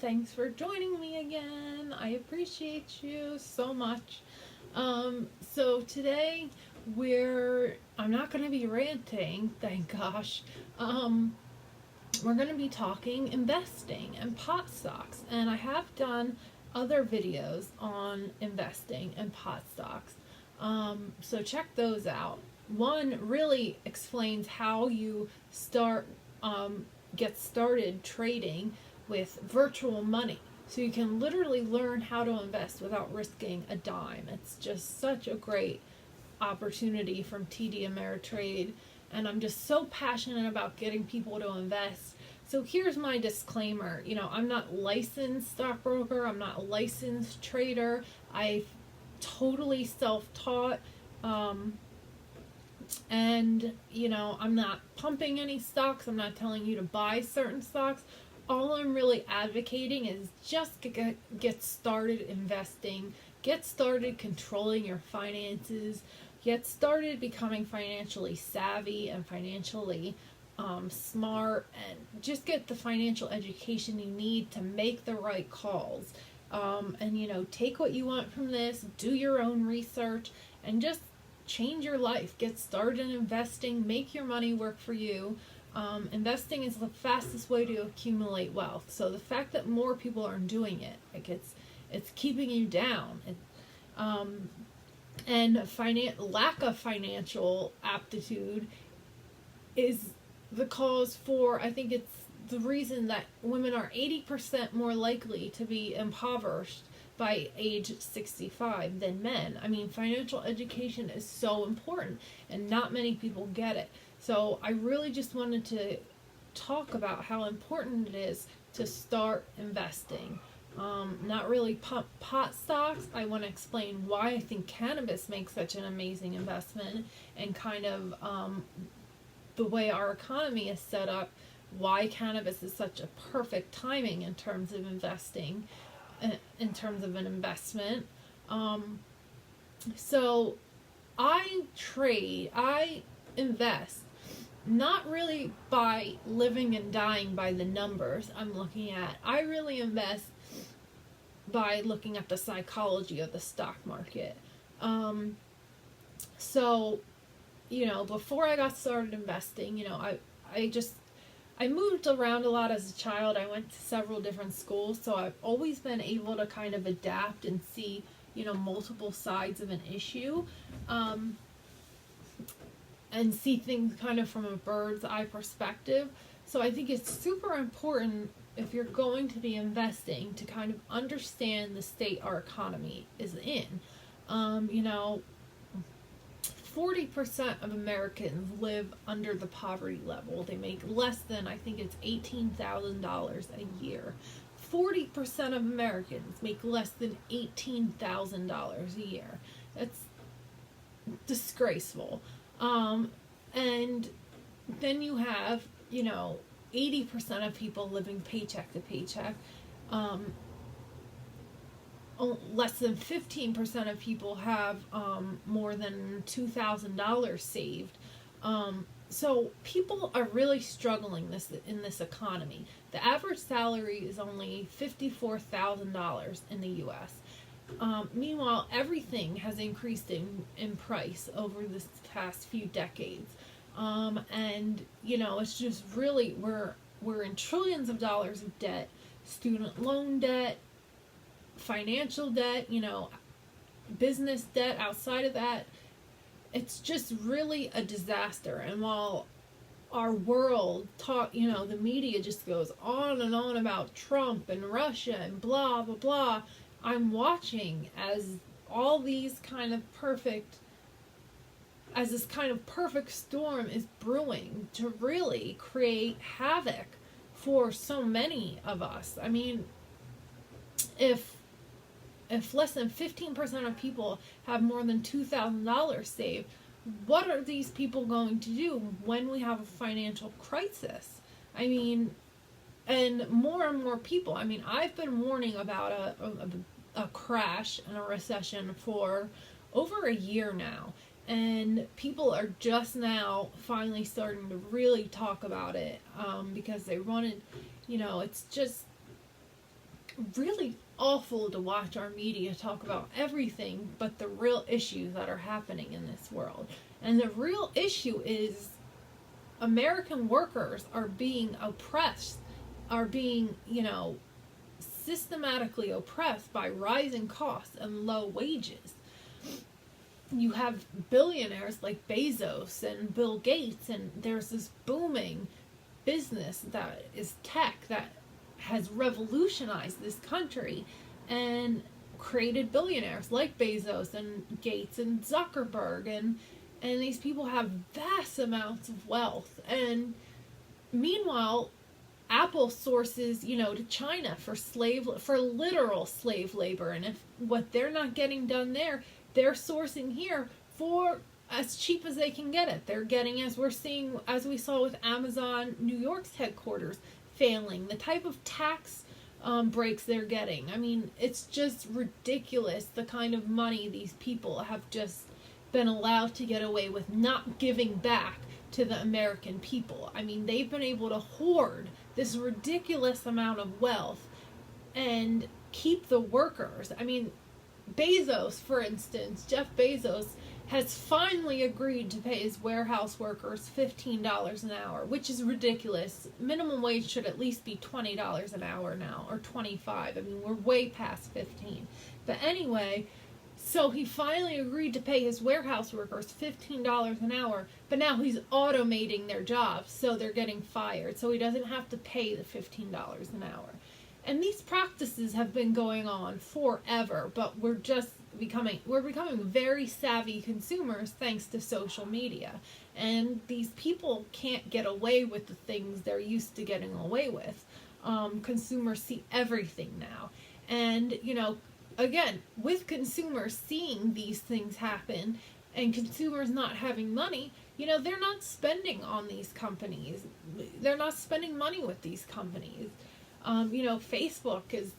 Thanks for joining me again. I appreciate you so much. So today I'm not going to be ranting, thank gosh. Um, we're going to be talking investing and pot stocks. And I have done other videos on investing and pot stocks. So check those out. One really explains how you get started trading with virtual money. So you can literally learn how to invest without risking a dime. It's just such a great opportunity from TD Ameritrade. And I'm just so passionate about getting people to invest. So here's my disclaimer. I'm not licensed stockbroker. I'm not a licensed trader. I totally self-taught. And I'm not pumping any stocks. I'm not telling you to buy certain stocks. All I'm really advocating is just get started investing, get started controlling your finances, get started becoming financially savvy and financially smart, and just get the financial education you need to make the right calls. And take what you want from this, do your own research, and just change your life. Get started in investing, make your money work for you. Investing is the fastest way to accumulate wealth. So the fact that more people are doing it, like it's keeping you down. And lack of financial aptitude is the cause for, I think it's the reason that women are 80% more likely to be impoverished by age 65 than men. I mean, financial education is so important, and not many people get it. So I really just wanted to talk about how important it is to start investing. Not really pot stocks. I want to explain why I think cannabis makes such an amazing investment, and kind of the way our economy is set up, why cannabis is such a perfect timing in terms of investing, in terms of an investment. So I invest not really by living and dying by the numbers I'm looking at. I really invest by looking at the psychology of the stock market. So before I got started investing, I moved around a lot as a child. I went to several different schools, so I've always been able to kind of adapt and see, multiple sides of an issue, and see things kind of from a bird's eye perspective. So I think it's super important, if you're going to be investing, to kind of understand the state our economy is in. 40% of Americans live under the poverty level. They make less than, I think it's $18,000 a year. 40% of Americans make less than $18,000 a year. That's disgraceful. And then you have, 80% of people living paycheck to paycheck. Less than 15% of people have more than $2,000 saved. So people are really struggling in this economy. The average salary is only $54,000 in the U.S. Meanwhile, everything has increased in price over this past few decades. And it's just really, we're in trillions of dollars of debt, student loan debt, financial debt, business debt outside of that. It's just really a disaster. And while our world the media just goes on and on about Trump and Russia and blah, blah, blah, I'm watching as this kind of perfect storm is brewing to really create havoc for so many of us. I mean, if less than 15% of people have more than $2,000 saved, what are these people going to do when we have a financial crisis? I mean, and more people. I mean, I've been warning about a crash and a recession for over a year now, and people are just now finally starting to really talk about it, because they wanted, it's just really awful to watch our media talk about everything but the real issues that are happening in this world. And the real issue is American workers are being oppressed, are being, systematically oppressed by rising costs and low wages. You have billionaires like Bezos and Bill Gates, and there's this booming business that is tech that has revolutionized this country and created billionaires like Bezos and Gates and Zuckerberg, and these people have vast amounts of wealth. And meanwhile, Apple sources, to China for literal slave labor, and if what they're not getting done there, they're sourcing here for as cheap as they can get it. They're getting, as we saw with Amazon New York's headquarters failing, the type of tax breaks they're getting. I mean, it's just ridiculous the kind of money these people have just been allowed to get away with not giving back to the American people. I mean, they've been able to hoard this ridiculous amount of wealth and keep the workers. I mean, Bezos, for instance, Jeff Bezos has finally agreed to pay his warehouse workers $15 an hour, which is ridiculous. Minimum wage should at least be $20 an hour now, or $25. I mean, we're way past 15. But anyway, so he finally agreed to pay his warehouse workers $15 an hour, but now he's automating their jobs, so they're getting fired, so he doesn't have to pay the $15 an hour. And these practices have been going on forever, but we're becoming very savvy consumers thanks to social media. And these people can't get away with the things they're used to getting away with. Consumers see everything now. And, again, with consumers seeing these things happen and consumers not having money, they're not spending on these companies. They're not spending money with these companies. Facebook is,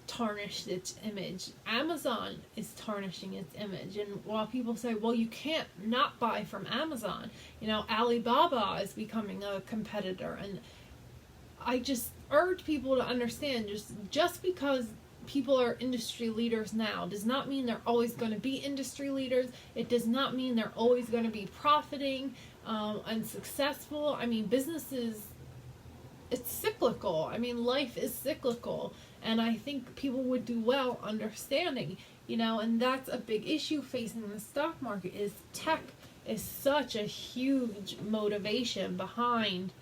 tarnished its image. Amazon is tarnishing its image. And while people say, well, you can't not buy from Amazon, Alibaba is becoming a competitor. And I just urge people to understand, just because people are industry leaders now does not mean they're always going to be industry leaders. It does not mean they're always going to be profiting and successful. I mean, businesses, it's cyclical. I mean, life is cyclical. And I think people would do well understanding, and that's a big issue facing the stock market, is tech is such a huge motivation behind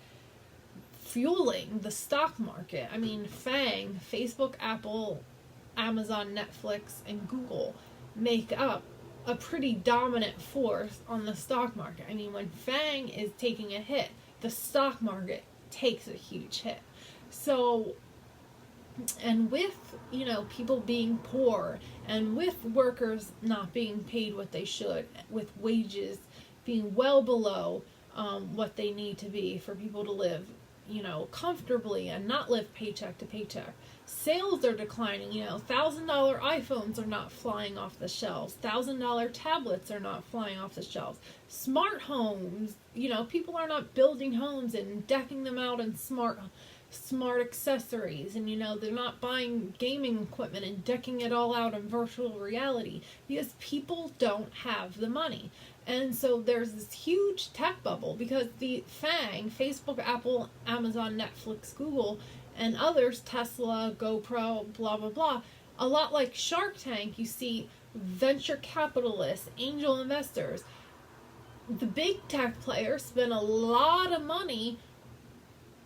fueling the stock market. I mean, FANG, Facebook, Apple, Amazon, Netflix, and Google make up a pretty dominant force on the stock market. I mean, when FANG is taking a hit, the stock market takes a huge hit. So, and with, people being poor, and with workers not being paid what they should, with wages being well below what they need to be for people to live, comfortably and not live paycheck to paycheck. Sales are declining, $1,000 iPhones are not flying off the shelves. $1,000 tablets are not flying off the shelves. Smart homes, people are not building homes and decking them out in smart accessories, and they're not buying gaming equipment and decking it all out in virtual reality because people don't have the money. And so there's this huge tech bubble because the FANG, Facebook, Apple, Amazon, Netflix, Google, and others, Tesla, GoPro, blah, blah, blah, a lot like Shark Tank, you see venture capitalists, angel investors. The big tech players spend a lot of money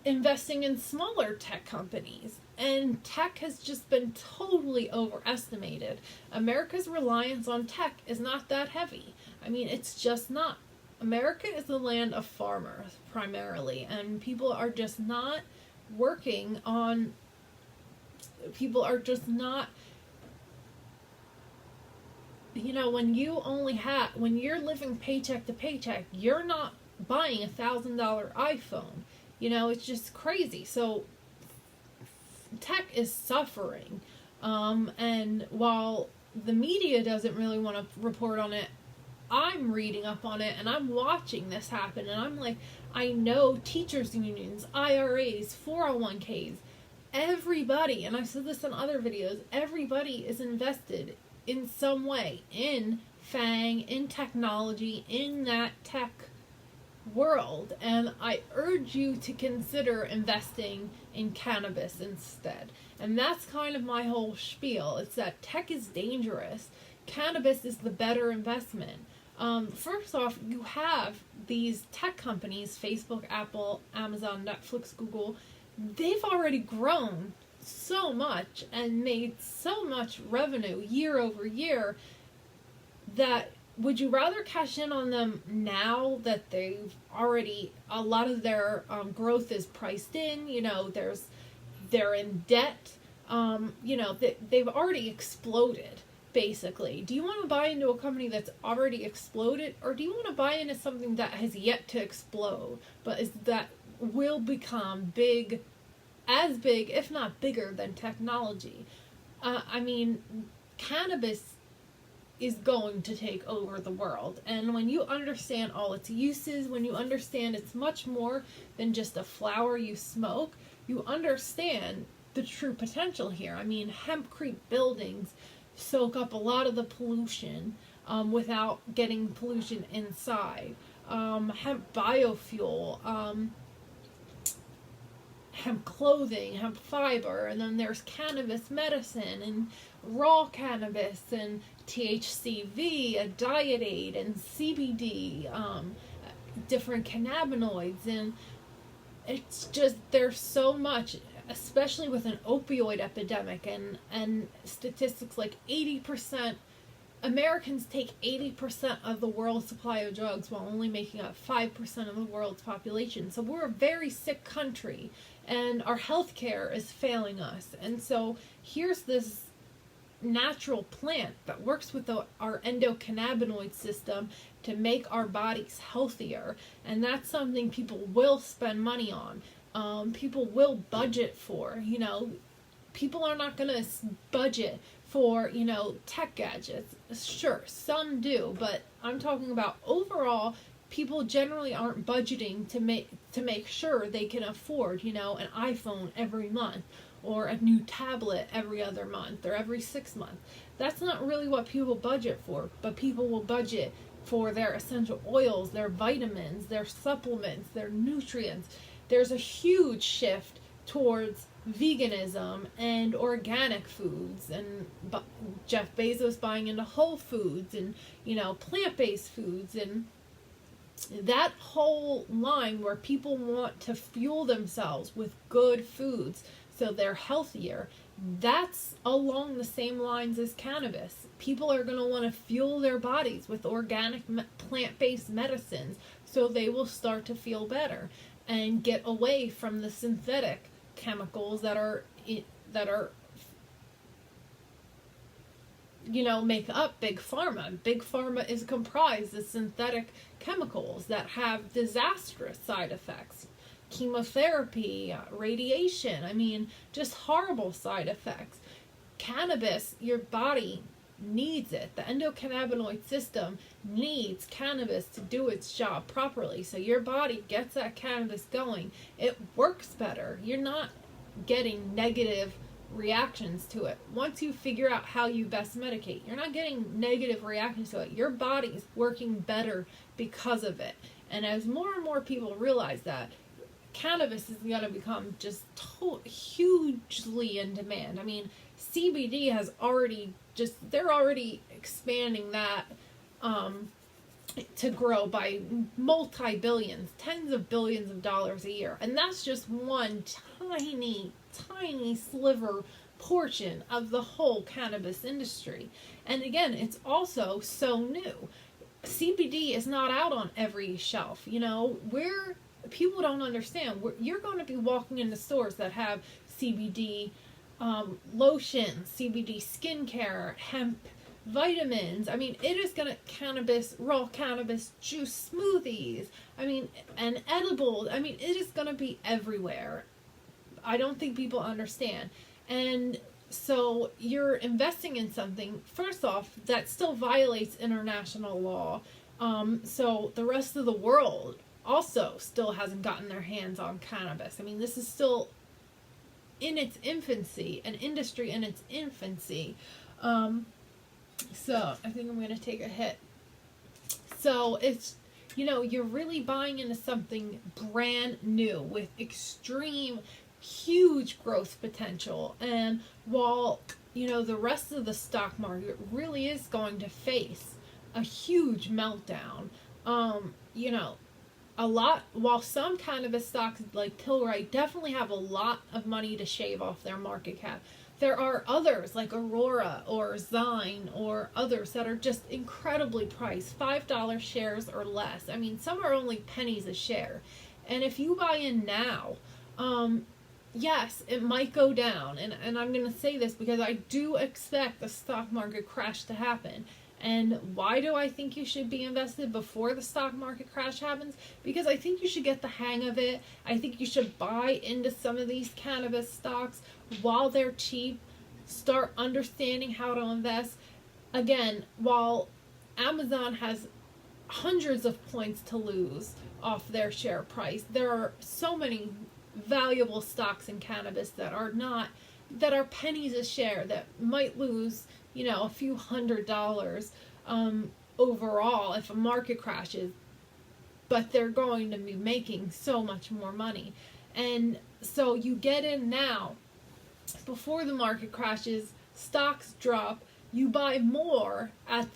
investing in smaller tech companies, and tech has just been totally overestimated. America's reliance on tech is not that heavy. I mean, it's just not. America is the land of farmers primarily, and people are just not working on, when you're living paycheck to paycheck, you're not buying $1,000 iPhone. It's just crazy. So tech is suffering. And while the media doesn't really want to report on it, I'm reading up on it and I'm watching this happen. And I'm like, I know teachers unions, IRAs, 401ks, everybody, and I've said this in other videos, everybody is invested in some way in FANG, in technology, in that tech world, and I urge you to consider investing in cannabis instead. And that's kind of my whole spiel. It's that tech is dangerous. Cannabis is the better investment. First off, you have these tech companies, Facebook, Apple, Amazon, Netflix, Google. They've already grown so much and made so much revenue year over year that would you rather cash in on them now that they've already, a lot of their growth is priced in, they're in debt, they've already exploded, basically. Do you want to buy into a company that's already exploded, or do you want to buy into something that has yet to explode, but that will become big, if not bigger than technology? Cannabis is going to take over the world. And when you understand all its uses, when you understand it's much more than just a flower you smoke, you understand the true potential here. Hempcrete buildings soak up a lot of the pollution without getting pollution inside. Hemp biofuel, hemp clothing, hemp fiber, and then there's cannabis medicine and raw cannabis and THCV, a diet aid, and CBD, different cannabinoids, and it's just, there's so much, especially with an opioid epidemic, and statistics like 80%, Americans take 80% of the world's supply of drugs while only making up 5% of the world's population. So we're a very sick country, and our healthcare is failing us. And so here's this natural plant that works with our endocannabinoid system to make our bodies healthier, and that's something people will spend money on. People will budget for. People are not going to budget for tech gadgets. Sure, some do, but I'm talking about overall. People generally aren't budgeting to make sure they can afford an iPhone every month, or a new tablet every other month, or every 6 months. That's not really what people budget for, but people will budget for their essential oils, their vitamins, their supplements, their nutrients. There's a huge shift towards veganism and organic foods, and Jeff Bezos buying into Whole Foods and, plant-based foods, and that whole line where people want to fuel themselves with good foods so they're healthier. That's along the same lines as cannabis. People are going to want to fuel their bodies with organic plant-based medicines so they will start to feel better and get away from the synthetic chemicals that make up Big Pharma. Big Pharma is comprised of synthetic chemicals that have disastrous side effects. Chemotherapy, radiation, just horrible side effects. Cannabis, your body needs it. The endocannabinoid system needs cannabis to do its job properly. So your body gets that cannabis going. It works better. You're not getting negative reactions to it. Once you figure out how you best medicate, you're not getting negative reactions to it. Your body's working better because of it. And as more and more people realize that, cannabis is going to become just hugely in demand. CBD has they're already expanding that to grow by multi-billions, tens of billions of dollars a year. And that's just one tiny sliver portion of the whole cannabis industry. And again, it's also so new. CBD is not out on every shelf. People don't understand. You're going to be walking into stores that have CBD lotion, CBD skincare, hemp vitamins. It is going to raw cannabis juice smoothies. And edibles. It is going to be everywhere. I don't think people understand. And so you're investing in something, first off, that still violates international law. So the rest of the world also still hasn't gotten their hands on cannabis. This is still in its infancy, an industry in its infancy. So I think I'm going to take a hit. So it's, you're really buying into something brand new with extreme, huge growth potential. And while, the rest of the stock market really is going to face a huge meltdown, while some cannabis stocks like Tilray definitely have a lot of money to shave off their market cap, there are others like Aurora or Zyme or others that are just incredibly priced, $5 shares or less. I mean, some are only pennies a share. And if you buy in now, yes, it might go down. And I'm going to say this because I do expect the stock market crash to happen. And why do I think you should be invested before the stock market crash happens? Because I think you should get the hang of it. I think you should buy into some of these cannabis stocks while they're cheap. Start understanding how to invest. Again, while Amazon has hundreds of points to lose off their share price, there are so many valuable stocks in cannabis that are pennies a share, that might lose a few $100s overall if a market crashes, but they're going to be making so much more money. And so you get in now before the market crashes, stocks drop, you buy more at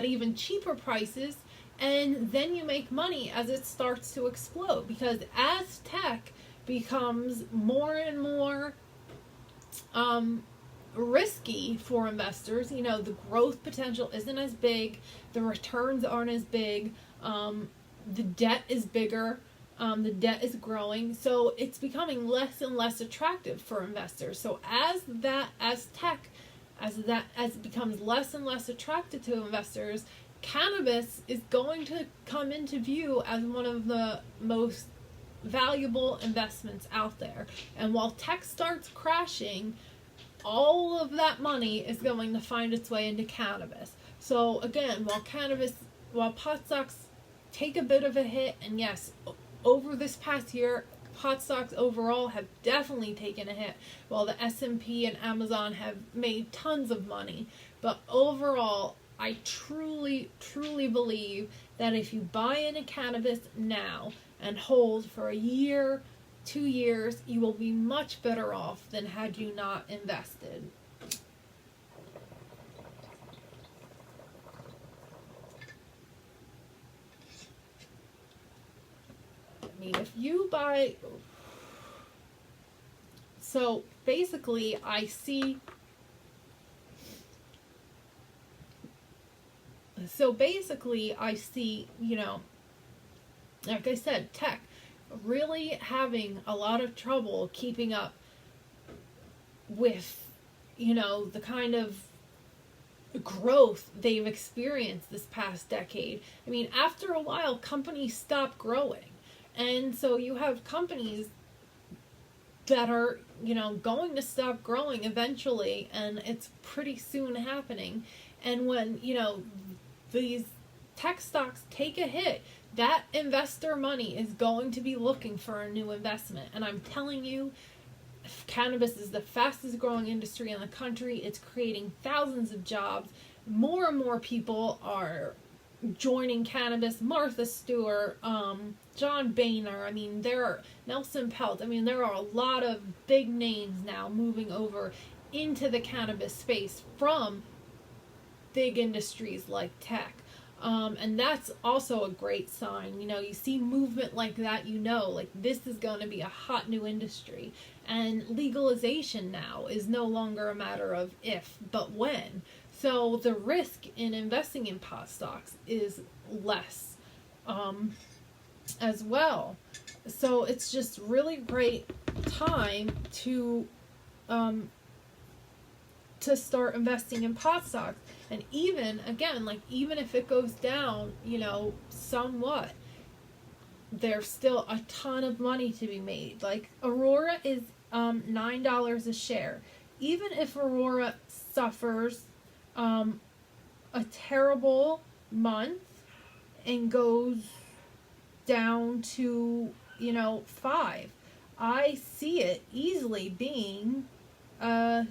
even cheaper prices, and then you make money as it starts to explode. Because as tech becomes more and more risky for investors, the growth potential isn't as big, the returns aren't as big, the debt is bigger, the debt is growing, so it's becoming less and less attractive for investors. So as it becomes less and less attractive to investors, cannabis is going to come into view as one of the most valuable investments out there. And while tech starts crashing, all of that money is going to find its way into cannabis. So again, while pot stocks take a bit of a hit, and yes, over this past year, pot stocks overall have definitely taken a hit, while the S&P and Amazon have made tons of money. But overall, I truly, truly believe that if you buy into cannabis now and hold for a year, 2 years, you will be much better off than had you not invested. I mean, if you buy... So basically, I see... like I said, tech really having a lot of trouble keeping up with, the kind of growth they've experienced this past decade. I mean, after a while, companies stop growing. And so you have companies that are, going to stop growing eventually, and it's pretty soon happening. And when, these tech stocks take a hit, that investor money is going to be looking for a new investment. And I'm telling you, cannabis is the fastest growing industry in the country. It's creating thousands of jobs. More and more people are joining cannabis. Martha Stewart, John Boehner, Nelson Pelt. There are a lot of big names now moving over into the cannabis space from big industries like tech. And that's also a great sign. You see movement like that, like this is going to be a hot new industry. And legalization now is no longer a matter of if, but when. So the risk in investing in pot stocks is less as well. So it's just really great time to start investing in pot stocks. And even if it goes down, somewhat, there's still a ton of money to be made. Like Aurora is $9 a share. Even if Aurora suffers a terrible month and goes down to $5, I see it easily being a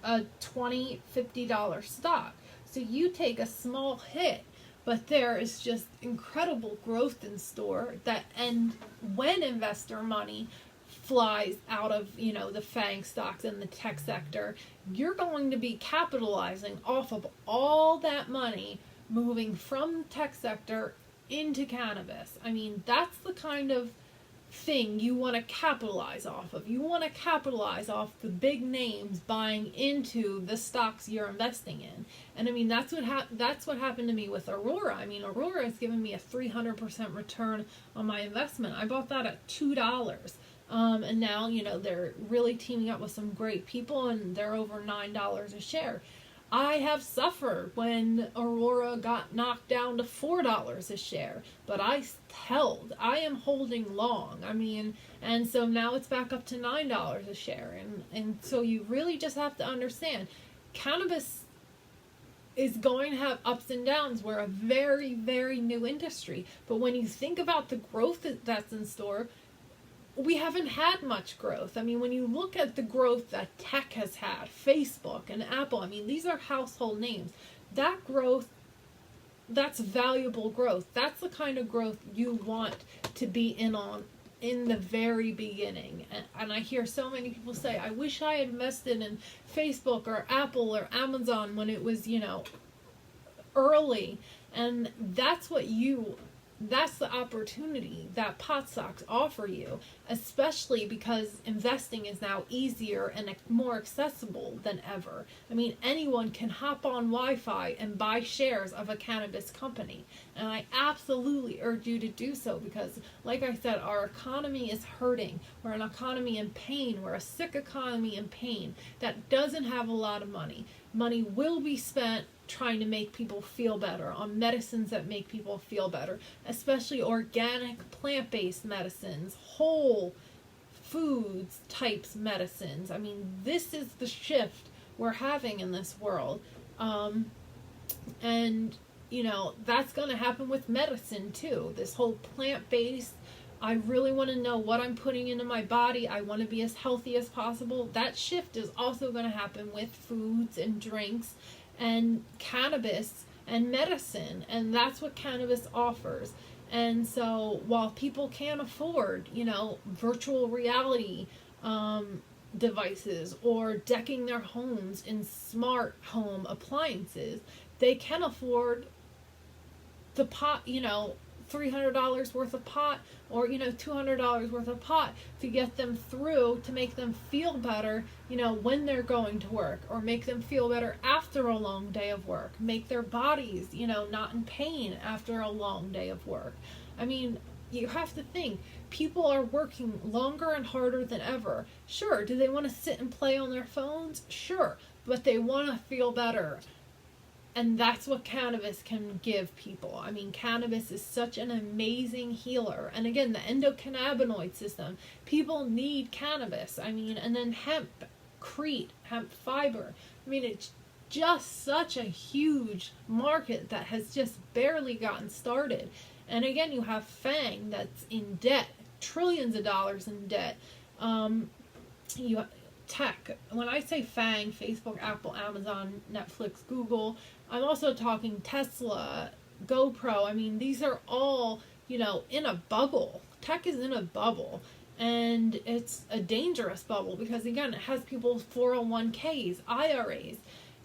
$20-$50 stock. So you take a small hit, but there is just incredible growth in store that, and when investor money flies out of, the FANG stocks in the tech sector, you're going to be capitalizing off of all that money moving from the tech sector into cannabis. I mean, that's the kind of thing you want to capitalize off of. You want to capitalize off the big names buying into the stocks you're investing in. And I mean, that's what happened to me with Aurora. I mean, Aurora has given me a 300% return on my investment. I bought that at $2. And now, they're really teaming up with some great people, and they're over $9 a share. I have suffered when Aurora got knocked down to $4 a share, but I held. I am holding long. I mean, and so now it's back up to $9 a share. And so you really just have to understand, cannabis is going to have ups and downs. We're a very, very new industry. But when you think about the growth that's in store, we haven't had much growth. I mean, when you look at the growth that tech has had, Facebook and Apple, I mean, these are household names. That growth, that's valuable growth. That's the kind of growth you want to be in on in the very beginning. And I hear so many people say, I wish I had invested in Facebook or Apple or Amazon when it was, early. And that's the opportunity that pot stocks offer you, especially because investing is now easier and more accessible than ever. I mean, anyone can hop on Wi-Fi and buy shares of a cannabis company. And I absolutely urge you to do so because, like I said, our economy is hurting. We're an economy in pain. We're a sick economy in pain that doesn't have a lot of money. Money will be spent trying to make people feel better, on medicines that make people feel better, especially organic plant-based medicines, whole foods types medicines. I mean, this is the shift we're having in this world. And, that's going to happen with medicine too. This whole plant-based, I really want to know what I'm putting into my body. I want to be as healthy as possible. That shift is also going to happen with foods and drinks and cannabis and medicine, and that's what cannabis offers. And so while people can't afford, virtual reality devices or decking their homes in smart home appliances, they can afford the pot, $300 worth of pot or $200 worth of pot to get them through, to make them feel better when they're going to work, or make them feel better after a long day of work, make their bodies not in pain after a long day of work. I mean, you have to think, people are working longer and harder than ever. Sure, do they want to sit and play on their phones? Sure, but they want to feel better. And that's what cannabis can give people. I mean, cannabis is such an amazing healer. And again, the endocannabinoid system, people need cannabis. I mean, and then hempcrete, hemp fiber. I mean, it's just such a huge market that has just barely gotten started. And again, you have FANG that's in debt, trillions of dollars in debt. You tech. When I say FANG, Facebook, Apple, Amazon, Netflix, Google, I'm also talking Tesla, GoPro. I mean, these are all, in a bubble. Tech is in a bubble. And it's a dangerous bubble because, again, it has people's 401ks, IRAs,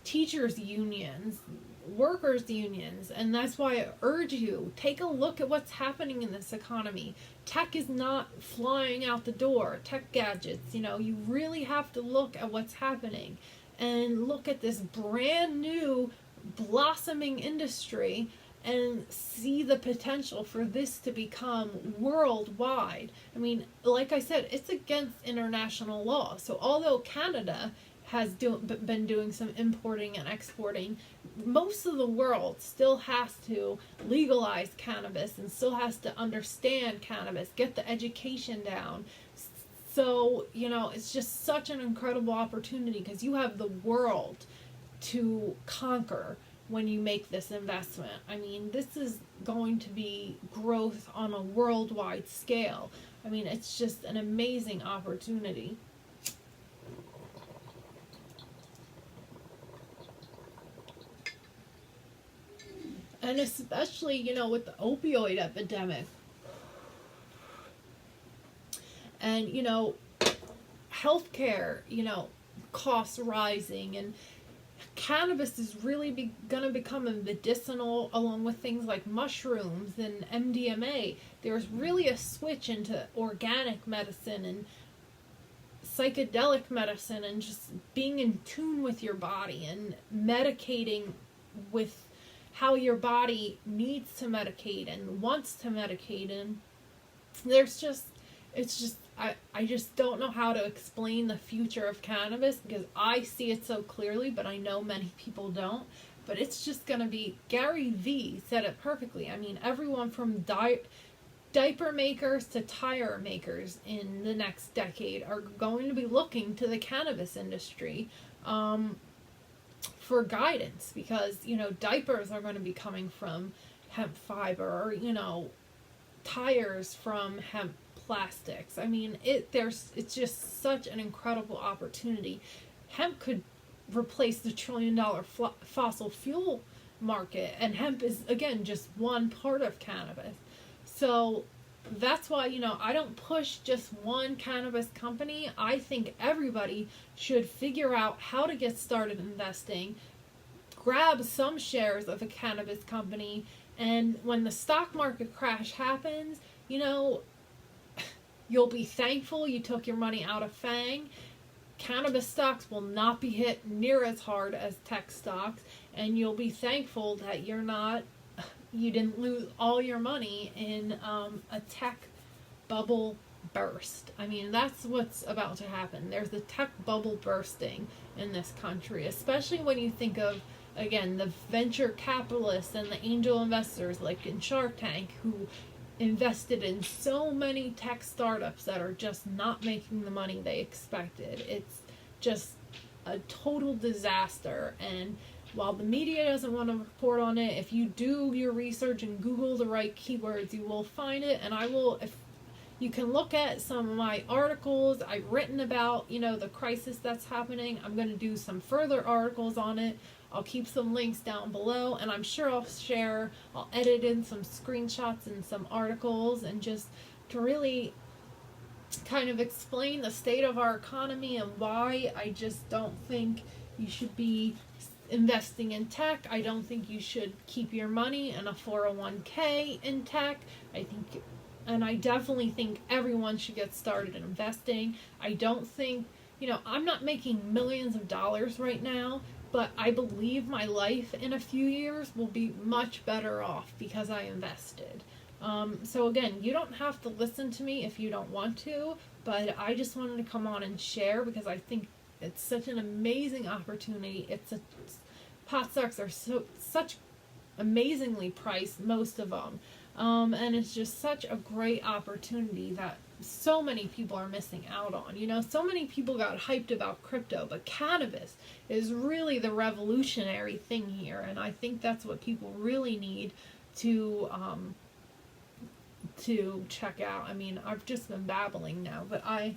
teachers' unions, workers' unions. And that's why I urge you, take a look at what's happening in this economy. Tech is not flying out the door. Tech gadgets, you really have to look at what's happening and look at this brand new blossoming industry and see the potential for this to become worldwide. I mean, like I said, it's against international law. So although Canada has been doing some importing and exporting, most of the world still has to legalize cannabis and still has to understand cannabis, get the education down. So, it's just such an incredible opportunity because you have the world to conquer. when you make this investment. I mean, this is going to be growth on a worldwide scale. I mean, it's just an amazing opportunity. And especially, with the opioid epidemic. And, healthcare, costs rising, and cannabis is really going to become a medicinal, along with things like mushrooms and MDMA. There's really a switch into organic medicine and psychedelic medicine, and just being in tune with your body and medicating with how your body needs to medicate and wants to medicate. And I just don't know how to explain the future of cannabis, because I see it so clearly, but I know many people don't. But it's just going to be, Gary Vee said it perfectly. I mean, everyone from diaper makers to tire makers in the next decade are going to be looking to the cannabis industry for guidance, because, diapers are going to be coming from hemp fiber, or, tires from hemp plastics. I mean, it's just such an incredible opportunity. Hemp could replace the $1 trillion fossil fuel market, and hemp is, again, just one part of cannabis. So that's why, I don't push just one cannabis company. I think everybody should figure out how to get started investing, grab some shares of a cannabis company, and when the stock market crash happens, you'll be thankful you took your money out of FANG. Cannabis stocks will not be hit near as hard as tech stocks, and you'll be thankful that you didn't lose all your money in a tech bubble burst. I mean, that's what's about to happen. There's a tech bubble bursting in this country, especially when you think of, again, the venture capitalists and the angel investors like in Shark Tank, who invested in so many tech startups that are just not making the money they expected. It's just a total disaster. And while the media doesn't want to report on it, if you do your research and Google the right keywords, you will find it. And if you can look at some of my articles I've written about, the crisis that's happening. I'm going to do some further articles on it. I'll keep some links down below, and I'm sure I'll edit in some screenshots and some articles, and just to really kind of explain the state of our economy and why I just don't think you should be investing in tech. I don't think you should keep your money in a 401k in tech. I definitely think everyone should get started in investing. I don't think, I'm not making millions of dollars right now, but I believe my life in a few years will be much better off because I invested. So again, you don't have to listen to me if you don't want to, but I just wanted to come on and share because I think it's such an amazing opportunity. Pot stocks are such amazingly priced, most of them. And it's just such a great opportunity that so many people are missing out on. So many people got hyped about crypto, but cannabis is really the revolutionary thing here. And I think that's what people really need to check out. I mean, I've just been babbling now, but I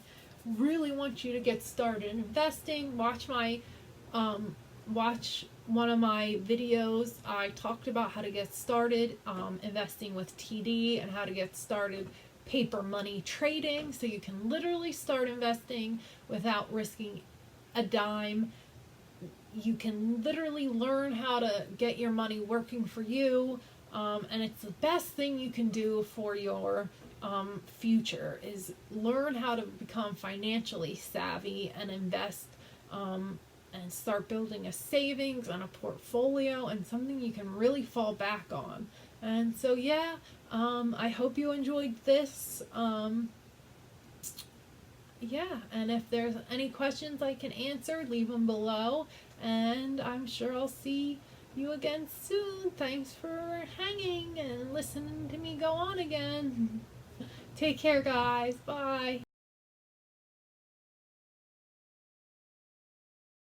really want you to get started in investing. Watch one of my videos. I talked about how to get started investing with TD and how to get started paper money trading, so you can literally start investing without risking a dime. You can literally learn how to get your money working for you, and it's the best thing you can do for your future, is learn how to become financially savvy and invest, and start building a savings and a portfolio and something you can really fall back on. And so I hope you enjoyed this. And if there's any questions I can answer, leave them below, and I'm sure I'll see you again soon. Thanks for hanging and listening to me go on again. Take care, guys. Bye.